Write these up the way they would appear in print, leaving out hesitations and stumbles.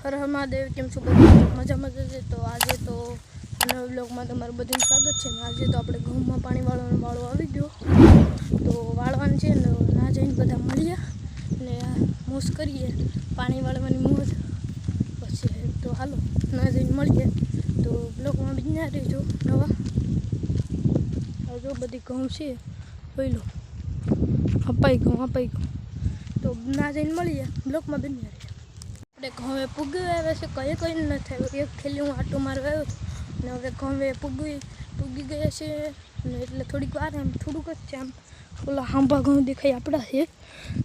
હર હર મહાદેવ, કેમ છો બધા? મજામાં જશે. તો આજે તો નવા બ્લોગમાં તમારું બધું સ્વાગત છે. ને આજે તો આપણે ઘઉંમાં પાણી વાળવાનો વાળો આવી ગયો, તો વાળવાનું છે ને ના જઈને બધા મળીએ ને મોજ કરીએ, પાણી વાળવાની મોજ. પછી તો હાલો ના જઈને મળીએ, તો બ્લોગમાં બીજા રહેજો નવા. જો બધી ઘઉં છે, જોઈ લો, અપાઈ ઘઉં. તો ના જઈને મળીએ, બ્લોકમાં બની રહે. આપણે ઘઉં પૂગી આવ્યા છે, કઈ નથી આવ્યું. એક થેલી હું આટો મારવા આવ્યો હતો ને હવે ઘઉં પૂગી ગયા છે ને એટલે થોડીક વાર આમ થોડુંક જ છે, આમ ઓલા હાંભા ઘઉં દેખાય આપણા છે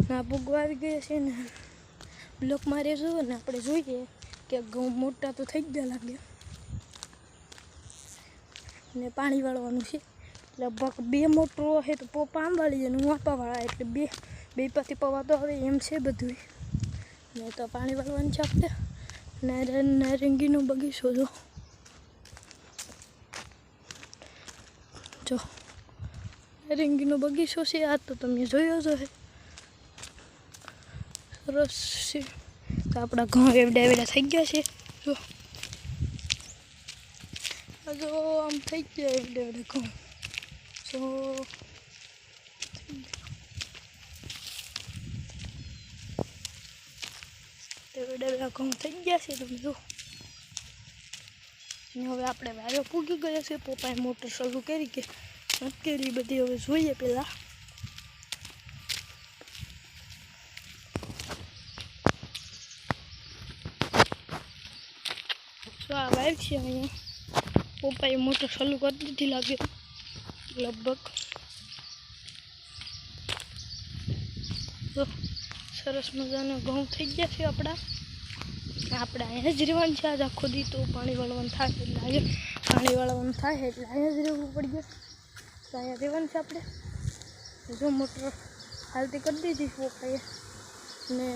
ને આ પૂગવા આવી ગયા છે ને બ્લોકમાં રહેશું ને આપણે જોઈએ કે ઘઉં મોટા તો થઈ ગયા લાગે ને પાણી વાળવાનું છે. લગભગ 2 મોટરો છે તો પપ્પા આમ વાળી જાય ને હું આપા વાળા, એટલે બે પાથી પવા તો હવે એમ છે બધું. ને તો પાણી વાળવાનું છે આપણે. નારંગીનો બગીચો જો નારંગીનો બગીચો છે. આ તો તમે જોયો જ હશે, સરસ છે. તો આપણા ઘઉં એવડા થઈ ગયા છે. જો આમ થઈ ગયા એવડા ઘઉં. તો એવડા ઘઉં થઈ ગયા છે, તમે જો. હવે આપણે વારો પૂગી ગયો છે. પપ્પાએ મોટર શરૂ કરી કે નથી કરી બધી, હવે જોઈએ પેલા. તો આ વાયર છે અહીંયા, પપ્પાએ મોટર ચાલુ કરી દીધી લાગે લગભગ. તો સરસ મજાના ઘઉં થઈ ગયા છે આપણા. આપણે અહીંયા જ રહેવાનું છે આજ આખો દી. તો પાણી વાળવાનું થાય એટલે અહીંયા જ રહેવું પડી ગયું. તો અહીંયા રહેવાનું છે આપણે. જો મોટર હાલતી કરી દીધી પપ્પાએ ને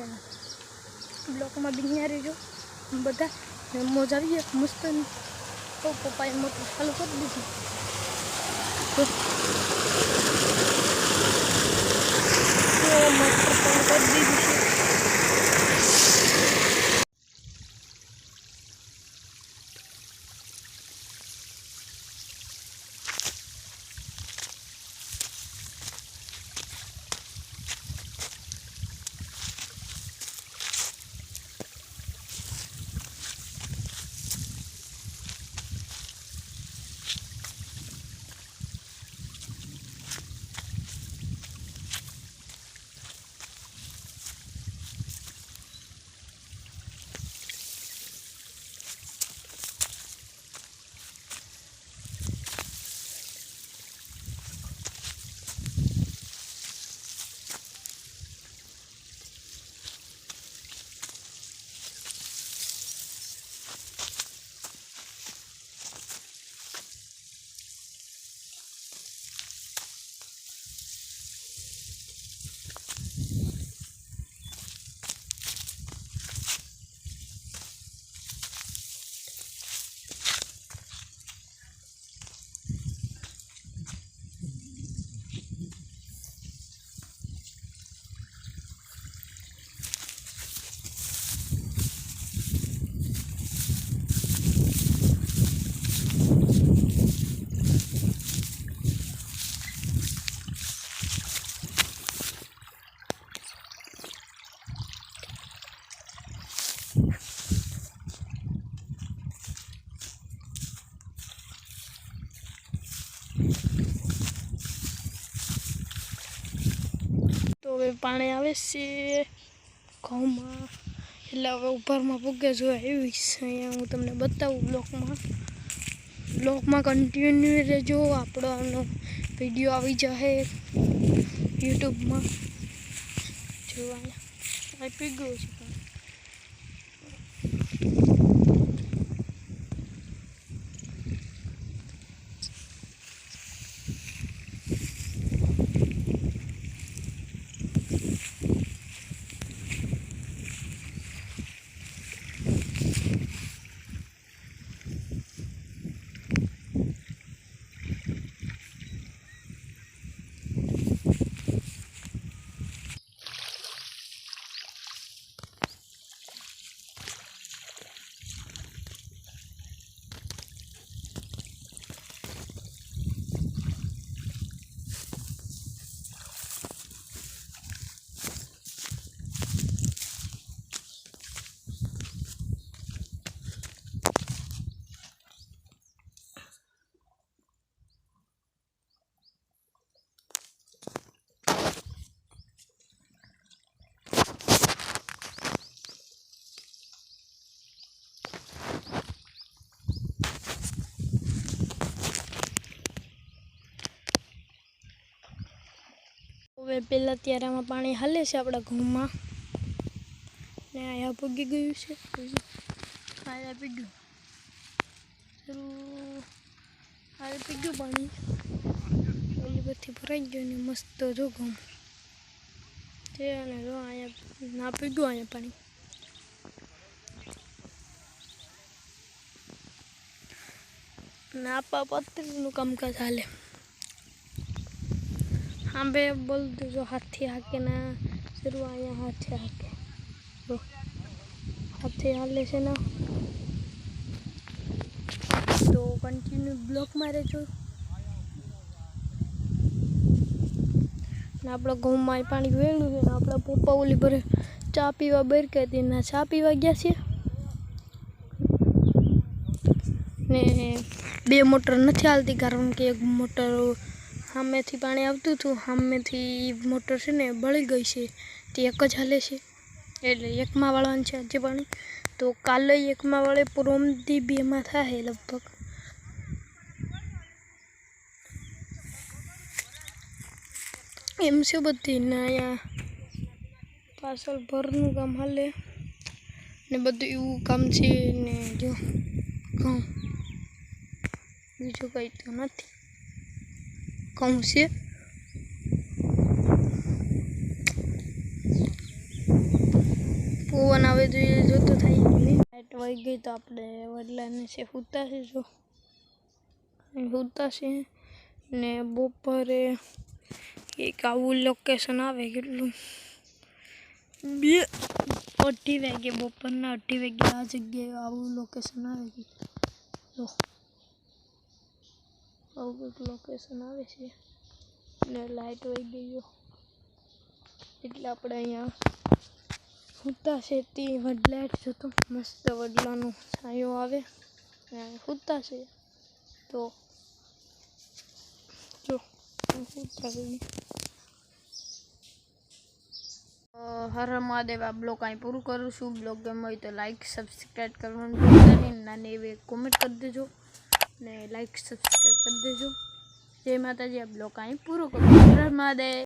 બ્લોકમાં બીજા રહેજો બધા ને મોજ આવીએ મસ્ત. તો પપ્પાએ મોટર ચાલુ કરી દીધી. મોટર ચાલુ કરી દીધી છે. તો હવે પાણી આવે છે ઘઉંમાં, એટલે હવે ઉપરમાં પૂગે જોવા એવી છે. અહીંયા હું તમને બતાવું બ્લોકમાં કન્ટિન્યુ રહેજો. આપણો વિડીયો આવી જશે યુટ્યુબમાં. જોવા આપી ગયો છે. હવે પહેલાં ત્યારે આમાં પાણી હાલે છે આપણા ઘઉંમાં ને અહીંયા પૂગી ગયું છે. અહીંયા પીગ્યું હારે પીગ્યું પાણી ઓલી બધી ભરાઈ ગયું ને મસ્ત જો ઘઉં છે અને જો અહીંયા ના પીગ્યું અહીંયા પાણી. નાપા પત્રીનું કામકાજ હાલે. હા બે બોલતું જો હાથથી હાકે ના શરૂ અહીંયા હાથે હાકે હાથે હાલે છે ને તો કન્ટિન્યુ બ્લોક મારે છો ને આપણા ઘઉંમાં પાણી વેળ્યું છે ને આપણા પપ્પા ઓલી ભરે ચા પીવા બેર કે તેના ચા પીવા ગયા છે ને બે મોટર નથી હાલતી કારણ કે એક મોટર સામેથી પાણી આવતું હતું સામેથી મોટર છે ને બળી ગઈ છે તે એક જ હાલે છે એટલે એકમાં વાળવાનું છે આજે પાણી. તો કાલે એકમાં વળે પૂરમથી બેમાં થાય લગભગ. એમ છે બધી ને અહીંયા પાછળ ભરનું કામ હાલે ને બધું એવું કામ છે ને જો ઘઉં બીજું કંઈ તો નથી. ઘઉં છે પવન આવે તો એ જોતો થાય. લાઈટ વહી ગઈ તો આપણે વડલાને છે સૂતા છે જો સૂતા છે ને બપોરે એક આવું લોકેશન આવે કેટલું 2:30 વાગે બપોરના 2:30 વાગે આ જગ્યાએ આવું લોકેશન આવે જો આવું કંઈક લોકેશન આવે છે ને લાઈટ વહી ગઈ એટલે આપણે અહીંયા સૂતા છે તે વડલાઈટ જોતો મસ્ત વડલાનો છાંયો આવે સૂતા છે તો જો સૂતા છે. હર હર મહાદેવ. આ બ્લોગ અહીં પૂરું કરું છું. બ્લોગ ગમ્યો હોય તો લાઈક સબસ્ક્રાઈબ કરવાનું ભૂલતા નહીં. નાની એવી કોમેન્ટ કરી દેજો ને લાઈક સબસ્ક્રાઈબ કરી દેજો. જય માતાજી. આ બ્લોગ અહીં પૂરો કરું. હર હર મહાદેવ.